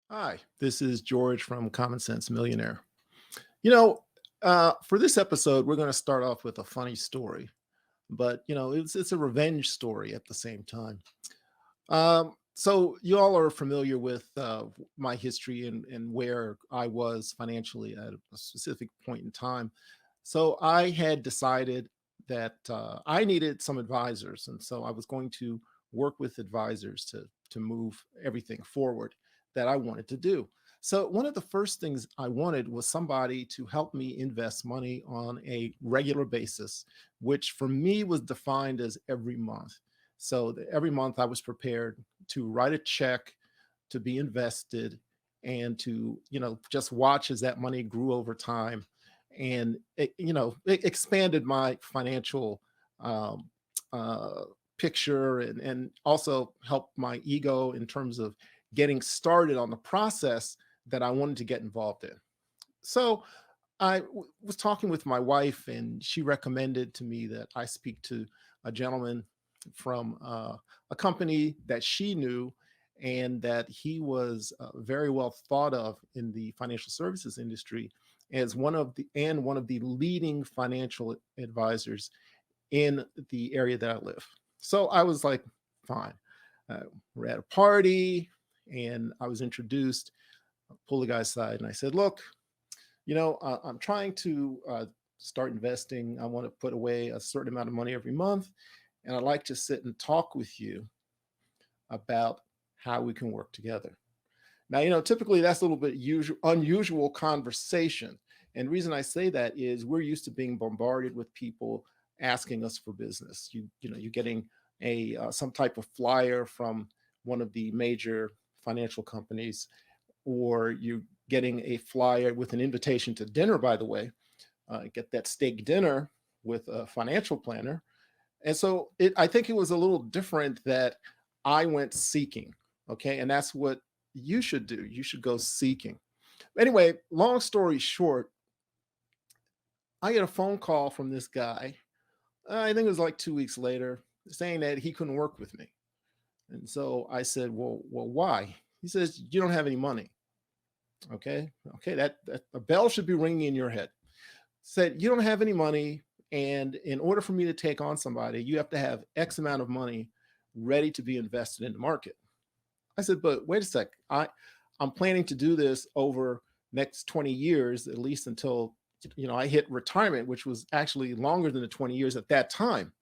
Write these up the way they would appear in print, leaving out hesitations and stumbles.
Hi, this is George from Common Sense Millionaire. For this episode, we're going to start off with a funny story, but it's a revenge story at the same time. So you all are familiar with my history and where I was financially at a specific point in time. So I had decided that I needed some advisors, and so I was going to work with advisors to move everything forward that I wanted to do. So one of the first things I wanted was somebody to help me invest money on a regular basis, which for me was defined as every month. So every month I was prepared to write a check to be invested and to, just watch as that money grew over time. And it expanded my financial um, uh, picture and also helped my ego in terms of getting started on the process that I wanted to get involved in. So was talking with my wife, and she recommended to me that I speak to a gentleman from a company that she knew, and that he was very well thought of in the financial services industry as one of the leading financial advisors in the area that I live. So I was like, fine. Uh, we're at a party, and I was introduced. I pulled the guy aside, and I said, "Look, I'm trying to start investing. I want to put away a certain amount of money every month, and I'd like to sit and talk with you about how we can work together." Now, typically that's a little bit unusual conversation. And the reason I say that is we're used to being bombarded with people asking us for business. You're getting a some type of flyer from one of the major financial companies, or you're getting a flyer with an invitation to dinner, by the way. Get that steak dinner with a financial planner. And so I think it was a little different that I went seeking. Okay. And that's what you should do. You should go seeking. Anyway, long story short, I get a phone call from this guy. I think it was like 2 weeks later, saying that he couldn't work with me. And so I said, well, why? He says, "You don't have any money." Okay. Okay. That a bell should be ringing in your head. Said, "You don't have any money. And in order for me to take on somebody, you have to have X amount of money ready to be invested in the market." I said, "But wait a sec. I'm planning to do this over next 20 years, at least until I hit retirement, which was actually longer than the 20 years at that time."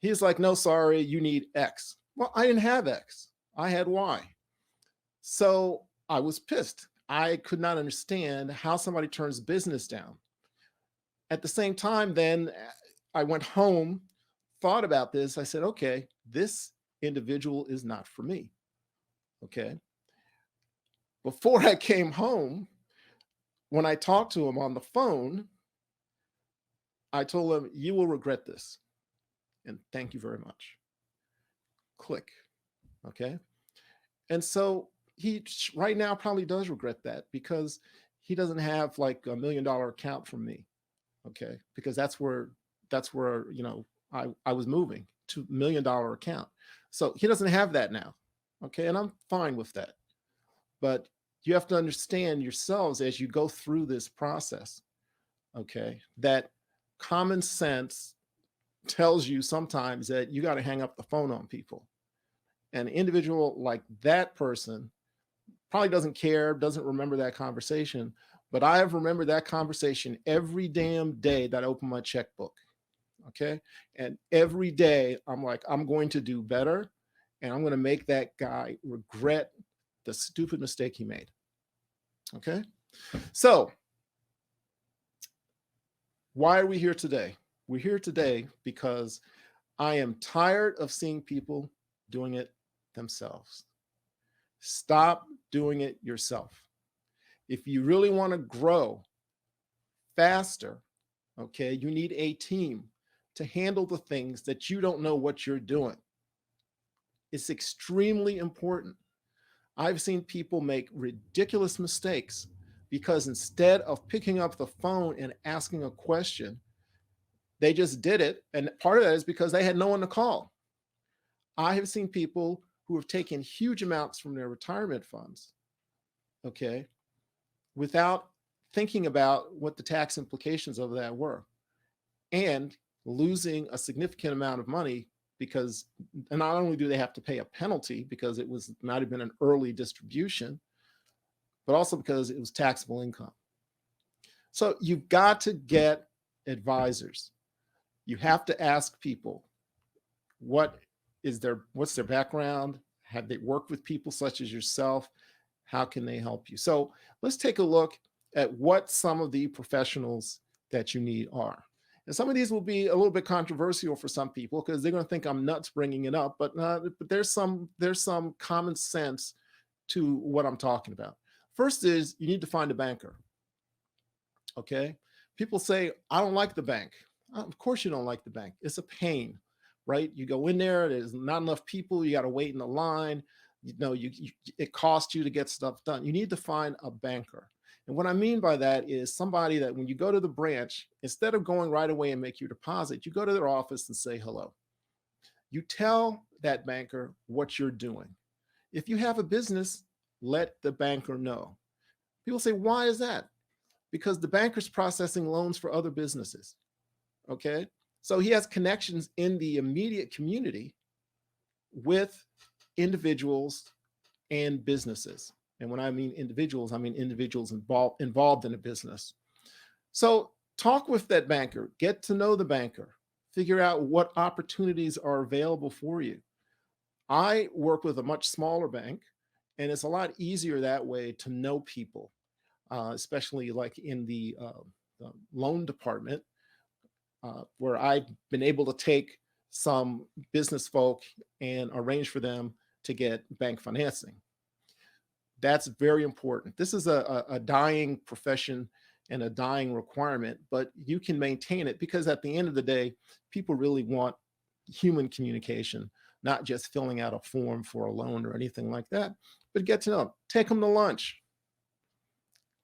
He's like, "No, sorry, you need X." Well, I didn't have X. I had Y. So I was pissed. I could not understand how somebody turns business down. At the same time, then I went home, thought about this. I said, "Okay, this individual is not for me." Okay. Before I came home, when I talked to him on the phone, I told him, "You will regret this. And thank you very much." Click. Okay. And so he right now probably does regret that because he doesn't have like $1 million account from me. Okay. Because that's where I was moving to $1 million account. So he doesn't have that now. Okay. And I'm fine with that. But you have to understand yourselves as you go through this process, okay, that common sense tells you sometimes that you got to hang up the phone on people. An individual like that person probably doesn't care, doesn't remember that conversation, but I have remembered that conversation every damn day that I open my checkbook. Okay. And every day I'm like, I'm going to do better, and I'm going to make that guy regret the stupid mistake he made. Okay. So, why are we here today? We're here today because I am tired of seeing people doing it themselves. Stop doing it yourself. If you really want to grow faster, okay, you need a team to handle the things that you don't know what you're doing. It's extremely important. I've seen people make ridiculous mistakes because instead of picking up the phone and asking a question, they just did it. And part of that is because they had no one to call. I have seen people who have taken huge amounts from their retirement funds okay, without thinking about what the tax implications of that were, and losing a significant amount of money because not only do they have to pay a penalty because it was might have been an early distribution, but also because it was taxable income. So you've got to get advisors. You have to ask people what's their background? Have they worked with people such as yourself? How can they help you? So let's take a look at what some of the professionals that you need are. And some of these will be a little bit controversial for some people because they're going to think I'm nuts bringing it up, but there's some common sense to what I'm talking about. First is you need to find a banker. Okay. People say, I don't like the bank. Of course, you don't like the bank. It's a pain, right? You go in there, there's not enough people. You got to wait in the line. It costs you to get stuff done. You need to find a banker. And what I mean by that is somebody that when you go to the branch, instead of going right away and make your deposit, you go to their office and say hello. You tell that banker what you're doing. If you have a business, let the banker know. People say, why is that? Because the banker's processing loans for other businesses. Okay. So he has connections in the immediate community with individuals and businesses. And when I mean individuals, I mean individuals involved in a business. So talk with that banker, get to know the banker, figure out what opportunities are available for you. I work with a much smaller bank, and it's a lot easier that way to know people, especially like in the loan department, where I've been able to take some business folk and arrange for them to get bank financing. That's very important. This is a dying profession and a dying requirement, but you can maintain it because at the end of the day, people really want human communication, not just filling out a form for a loan or anything like that, but get to know them. Take them to lunch.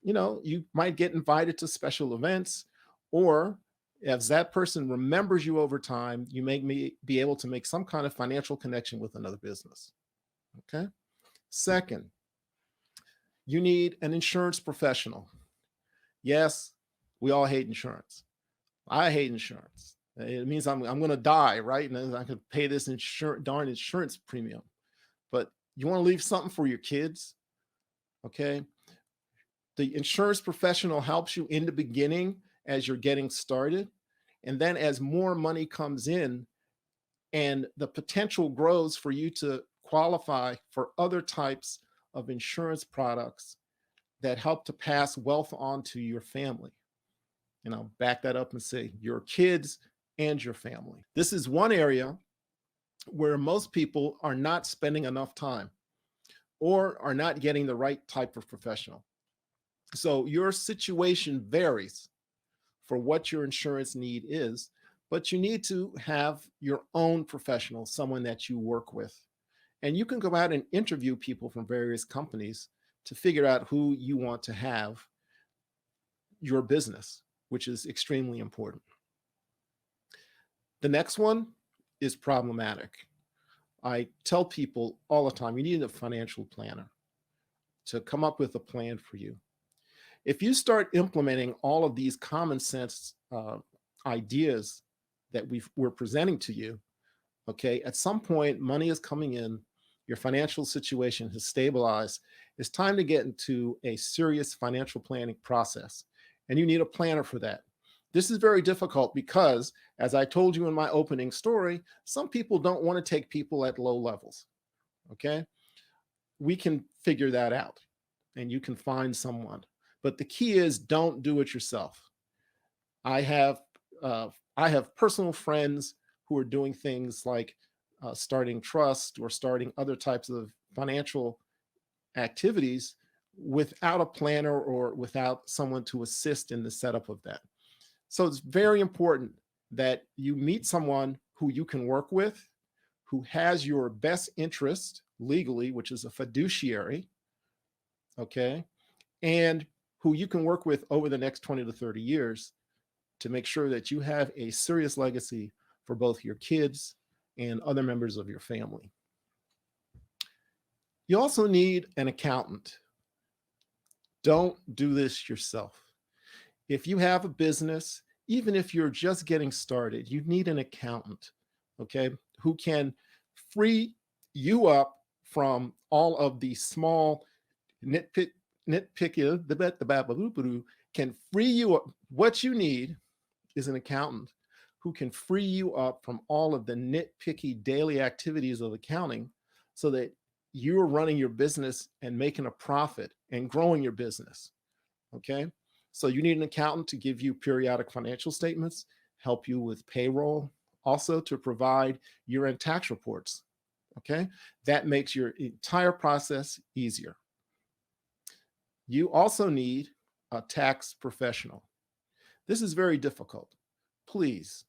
You might get invited to special events, or as that person remembers you over time, you may be able to make some kind of financial connection with another business. Okay. Second, you need an insurance professional. Yes, we all hate insurance. I hate insurance. It means I'm going to die, right? And then I could pay this darn insurance premium. But you want to leave something for your kids, okay? The insurance professional helps you in the beginning as you're getting started. And then as more money comes in and the potential grows for you to qualify for other types of insurance products that help to pass wealth on to your family. And I'll back that up and say your kids and your family. This is one area where most people are not spending enough time or are not getting the right type of professional. So your situation varies for what your insurance need is, but you need to have your own professional, someone that you work with. And you can go out and interview people from various companies to figure out who you want to have your business, which is extremely important. The next one is problematic. I tell people all the time, you need a financial planner to come up with a plan for you. If you start implementing all of these common sense ideas that we're presenting to you, okay, at some point, money is coming in, your financial situation has stabilized. It's time to get into a serious financial planning process, and you need a planner for that. This is very difficult because, as I told you in my opening story, some people don't want to take people at low levels, okay? We can figure that out, and you can find someone. But the key is don't do it yourself. I have personal friends who are doing things like starting trust or starting other types of financial activities without a planner or without someone to assist in the setup of that. So it's very important that you meet someone who you can work with, who has your best interest legally, which is a fiduciary, okay, and who you can work with over the next 20 to 30 years to make sure that you have a serious legacy for both your kids and other members of your family. You also need an accountant. Don't do this yourself. If you have a business, even if you're just getting started, you need an accountant, okay, who can free you up from all of the small nitpicky, can free you up. What you need is an accountant who can free you up from all of the nitpicky daily activities of accounting so that you're running your business and making a profit and growing your business. Okay. So you need an accountant to give you periodic financial statements, help you with payroll, also to provide year end tax reports. Okay. That makes your entire process easier. You also need a tax professional. This is very difficult. Please,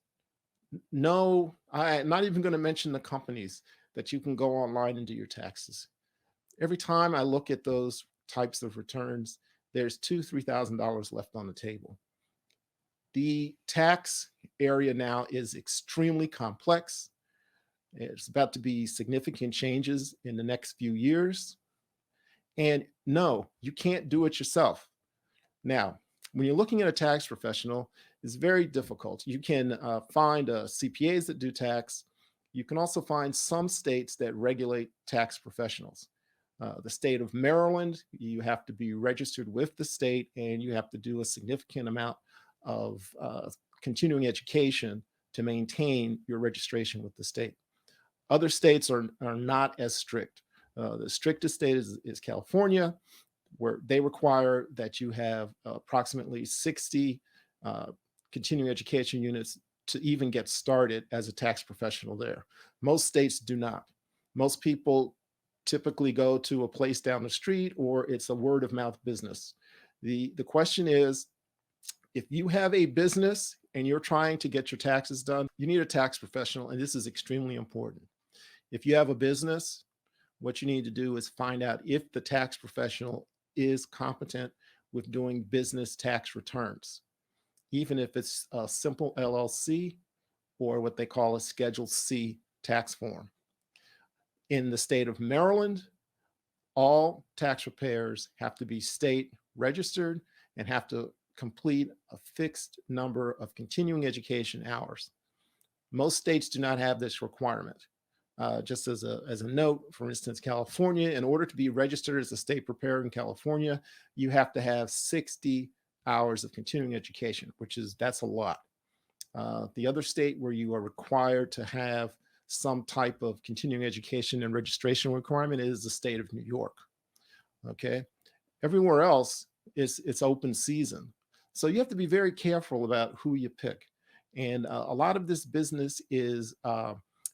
no, I'm not even going to mention the companies that you can go online and do your taxes. Every time I look at those types of returns, there's $2,000, $3,000 left on the table. The tax area now is extremely complex. It's about to be significant changes in the next few years. And no, you can't do it yourself. Now, when you're looking at a tax professional, it's very difficult. You can find CPAs that do tax. You can also find some states that regulate tax professionals. The state of Maryland, you have to be registered with the state and you have to do a significant amount of continuing education to maintain your registration with the state. Other states are not as strict. The strictest state is California, where they require that you have approximately 60 uh, continuing education units to even get started as a tax professional there. Most states do not. Most people typically go to a place down the street or it's a word of mouth business. The question is, if you have a business and you're trying to get your taxes done, you need a tax professional, and this is extremely important. If you have a business, what you need to do is find out if the tax professional is competent with doing business tax returns, even if it's a simple LLC or what they call a Schedule C tax form. In the state of Maryland, all tax preparers have to be state registered and have to complete a fixed number of continuing education hours. Most states do not have this requirement. Just as a note, for instance, California, in order to be registered as a state preparer in California, you have to have 60 hours of continuing education, that's a lot. The other state where you are required to have some type of continuing education and registration requirement is the state of New York. Okay. Everywhere else, it's open season. So you have to be very careful about who you pick. And a lot of this business is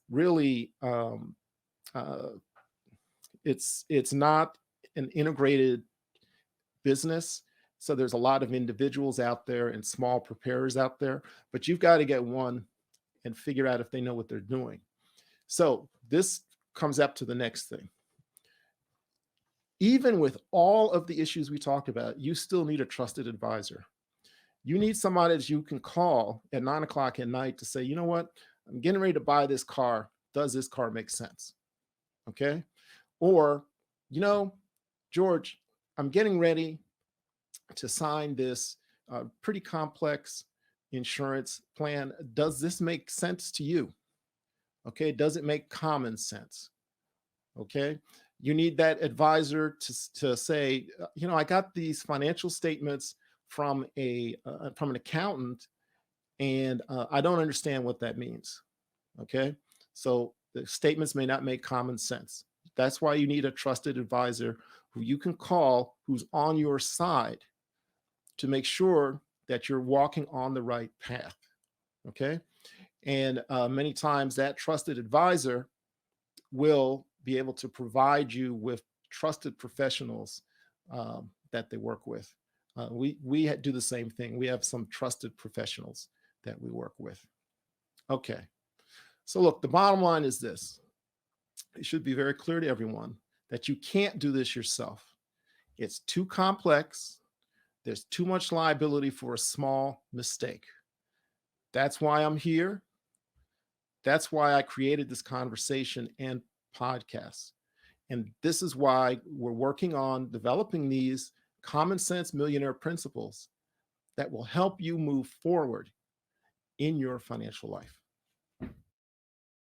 really, uh, it's not an integrated business. So there's a lot of individuals out there and small preparers out there, but you've got to get one and figure out if they know what they're doing. So this comes up to the next thing. Even with all of the issues we talked about, you still need a trusted advisor. You need somebody that you can call at 9 o'clock at night to say, you know what, I'm getting ready to buy this car. Does this car make sense? Okay. Or, you know, George, I'm getting ready to sign this pretty complex insurance plan. Does this make sense to you? Okay. Does it make common sense? Okay. You need that advisor to say, you know, I got these financial statements from an accountant and I don't understand what that means. Okay. So the statements may not make common sense. That's why you need a trusted advisor who you can call, who's on your side to make sure that you're walking on the right path. Okay. And many times that trusted advisor will be able to provide you with trusted professionals that they work with. We do the same thing. We have some trusted professionals that we work with. Okay. So look, the bottom line is this. It should be very clear to everyone that you can't do this yourself. It's too complex. There's too much liability for a small mistake. That's why I'm here. That's why I created this conversation and podcast. And this is why we're working on developing these Common Sense Millionaire principles that will help you move forward in your financial life.